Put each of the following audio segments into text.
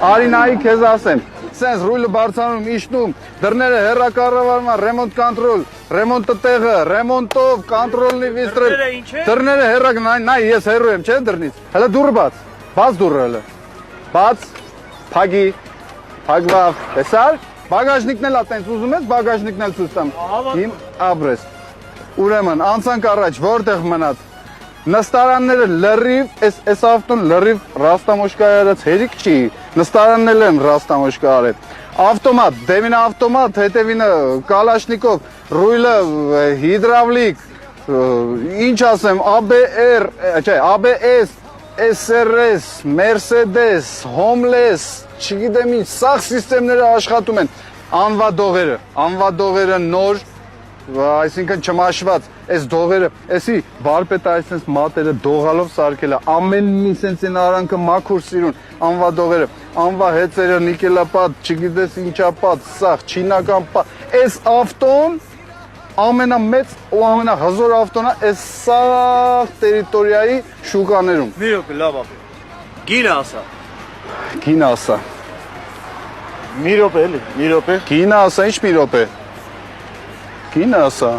Արինայի քեզ ասեմ, սենց ռուլը բարձանում, իշնում, դռները հեռակառավարման, ռեմոնտ կոնտրոլ, ռեմոնտը տեղը, ռեմոնտով, կոնտրոլնի վիստրել, դռները հեռակ, նայ ես հեռու եմ, չէ դռնից, հələ դուրը բաց դուրը հələ, բաց, փագի, փագվավ, տեսար, բագաժնիկն էլ ատենց ուզում ես, բագաժնիկն էլ ցույց տամ, իմ ապրես, ուրեմն, անցանք առաջ, որտեղ մնաց, նստարանները լրիվ, այս ավտոն լրիվ ռաստամոշկա արած հերիք չի, նստարաններն են ռաստամոշկա արել, ավտոմատ, դեմինը ավտոմատ, հետևինը կալաշնիկով, ռույլը հիդրավլիկ, ինչ ասեմ, ABS, SRS, Mercedes, Homeless, չգիտեմ ինչ, սաղ սիստեմները աշխատում են, անվա դողերը նոր, այսինքն չմաշված, այս դողերը, էսի վարպետը այսպես մատերը դողալով սարքել է, ամեն մի սենց են արանքը մաքուր սիրուն, անվա դողերը, անվա հեծերը, նիկելապատ, չգիտես ինչապատ, սաղ, չինական պատ, այս ավտոն ամենամեծ ու ամենահզոր ավտոնը այս սաղ տերիտորիայի շուկաներում։ Մի րոպե, լավ ապի, գինը ասա։ Գինը ասա։ Մի րոպե էլի, մի րոպե։ Գինը ասա, ինչ մի րոպե։ Գինը ասա։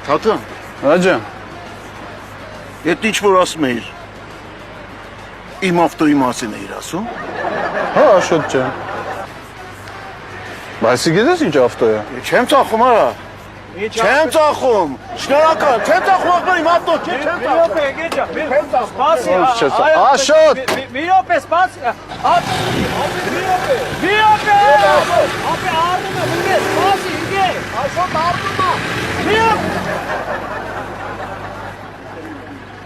Թաթան։ Աջան։ Ետ ինչ որ ասում էիր, իմ ավտոյի մասին էիր ասում։ Հա, Աշոտ ջան։ Բայց գիտես ինչ ավտո է։ Չեմ ծախում արա։ Չեմ ծախում, շնորհակալ, չեմ ծախում աղբեր իմ ավտո, չեմ ծախում։ Մի րոպե, գեջա, սպասի, Աշոտ։ մի րոպե, սպասի, մի րոպե, ապե արնում է, ուղե, սպասի, ուղե, Աշոտ արնում է, մի րոպե։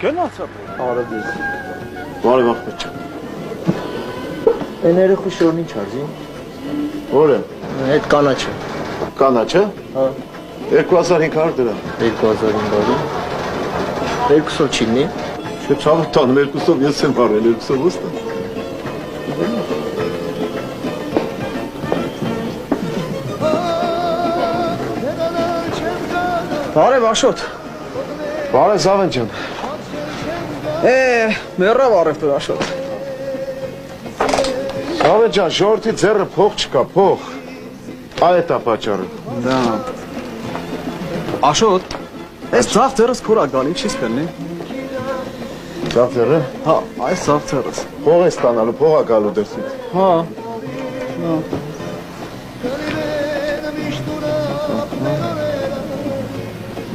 Գնացա, արադես, բարև աղբեր չեմ։ Են երեխու շորն ինչ արզի։ Որ է։ Այդ կանաչը։ Կանաչը։ Հա։ 2500 դրամ։ 2500 200 չինի։ Չէ, ցավը տանում 200 ես եմ բարել 200 ոստա։ Բարև Աշոտ։ Բարև Զավեն ջան։ Մեռավ առևտուր Աշոտ։ Զավեն ջան, ժողովրդի ձեռը փող չկա, փող։ Այդ է պատճառը։ Դա։ Աշոտ, այս ցավ ձեռս քորա գալի, ինչի՞ս կնի։ Ցավ ձեռը։ Հա, այս ցավ ձեռս։ Փող է ստանալու, փող է գալու դրսից։ Հա։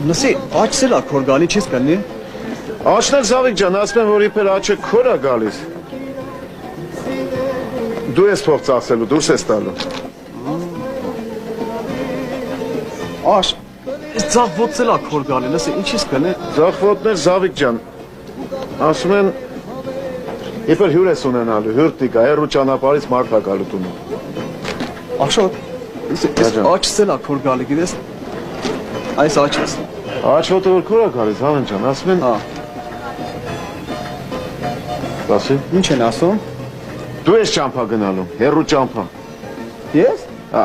Լսի, աչսել է քոր գալի, ինչի՞ս կնի։ Աչն էլ Զավիկ ջան, ասում եմ, որ իբր աչը քոր է գալիս։ Դու ես փող ծախսելու, դուրս ես տալու։ Աշ, այս ցավ ոտսել է քոր գալի, լսի, ինչի՞ս կնի։ Ձախվոտներ Զավիկ ջան, ասում են, իբր հյուր ես ունենալու, հյուրտնիկ է, հեռու ճանապարհից մարդ է գալու տունը։ Աշոտ, լսի, այս աչսել է քոր գալի, գիտես։ Այս աչս։ Աչոտը որ քոր է գալիս, Զավեն ջան, ասում են։ Հա։ Ասի։ Ինչ են ասում։ Դու ես ճամփա գնալու, հեռու ճամփա։ Ես։ Հա։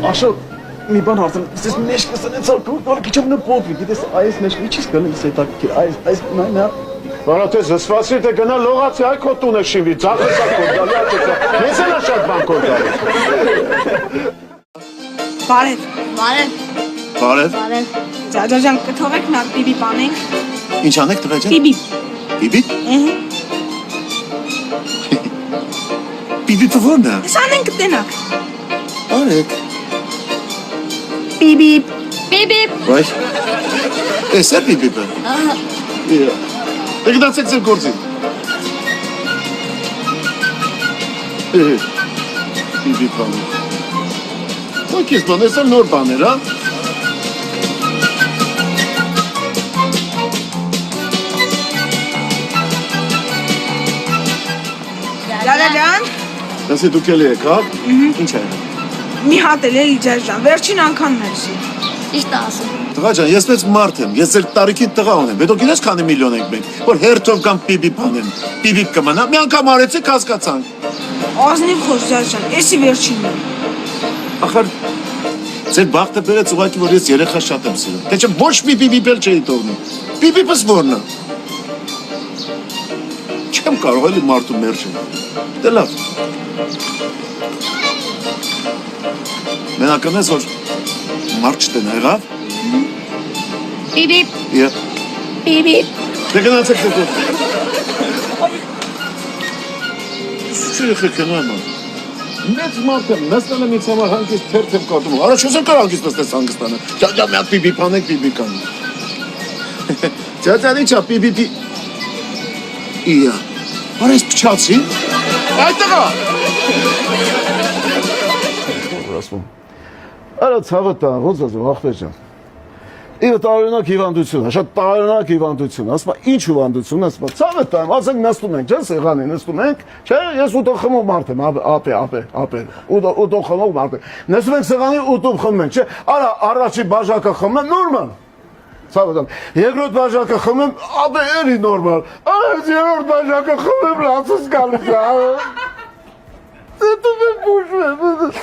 Աշոտ, մի բան հարցն, ես մեջքս անցալ քուր քիչով նպոտվի, գիտես, այս մեջքը ինչի՞ս կլինի, սետակի, այս նա։ Բարոյ, զսվացի թե գնա լողացի այ քո տունը շինվի, ծախսա քո գալի, ես էլ շատ բան քո գալի։ Բարև։ Բարև։ Բարև։ Ջաջան կթողեք նա բիբի բանենք։ Ինչ անեք տղա ջան։ Բիբի։ Բիբի։ Ահա։ Բիբի փողնա։ Սանենք տենակ։ Արեք։ Բիբի։ Բիբի։ Վայ։ Էս է բիբի։ Ահա։ Դեգնացեք ձեր գործին։ Բիբի բանը։ Ոքես բան, էս էլ նոր բաներ, հա։ Ջաջան։ Դասի դուք էլ եք, հա։ Ինչ է։ Մի հատ էլ էլի ջաջան, վերջին անգամն էր շի։ Ճիշտ ասում։ Տղա ջան, ես մեծ մարդ եմ, ես ձեր տարիքին տղա ունեմ, հետո գիտես քանի միլիոն ենք մենք, որ հերթով կամ պիպի բանեն, պիպի կմնա, մի անգամ արեցեք հասկացանք։ Ազնիվ խոս ջաջան, էսի վերջինն է։ Ախր ձեր բախտը բերեց ուղղակի որ ես երեխա շատ եմ սիրում։ Թե չէ ոչ մի պիպի բել չէի թողնում։ Պիպիպես որն է։ Չեմ կարող էլի մարդու մերժել։ Դե լավ։ Մենական ես, որ մարդ չտեն եղավ։ Բիբիպ, Եվ բիբիպ։ դե գնացեք դեպոտ։ Սուր եղեքենան ման։ Մեծ մարդ եմ, նստել եմ ինձ համար հանգիստ թերթ եմ կատում։ Արա չոս եմ կար հանգիստ նստես հանգստանը։ Ճա մի հատ պիպի պանեք պիպի կան։ Ճա իչա պիպի։ Իա։ Արա ես փչացի։ Այդ տղա։ Ասում։ Արա ցավը տա, ոնց ասում, ախպեր ջան։ Իվը տարօրինակ հիվանդություն, շատ տարօրինակ հիվանդություն, ասում ինչ հիվանդություն, ասում ցավը տամ, ասենք նստում ենք, չէ՞, սեղանի նստում ենք, չէ՞, ես ուտով խմող մարդ եմ, ապե, ուտով խմող մարդ եմ, նստում ենք սեղանի ուտով խմում ենք, չէ՞, արա առաջի բաժակը խմում, նորմալ, ցավը տամ, երկրորդ բաժակը խմում, ապե էլի նորմալ, արա երրորդ բաժակը խմում, լացս գալիս է, դու բուժում եմ,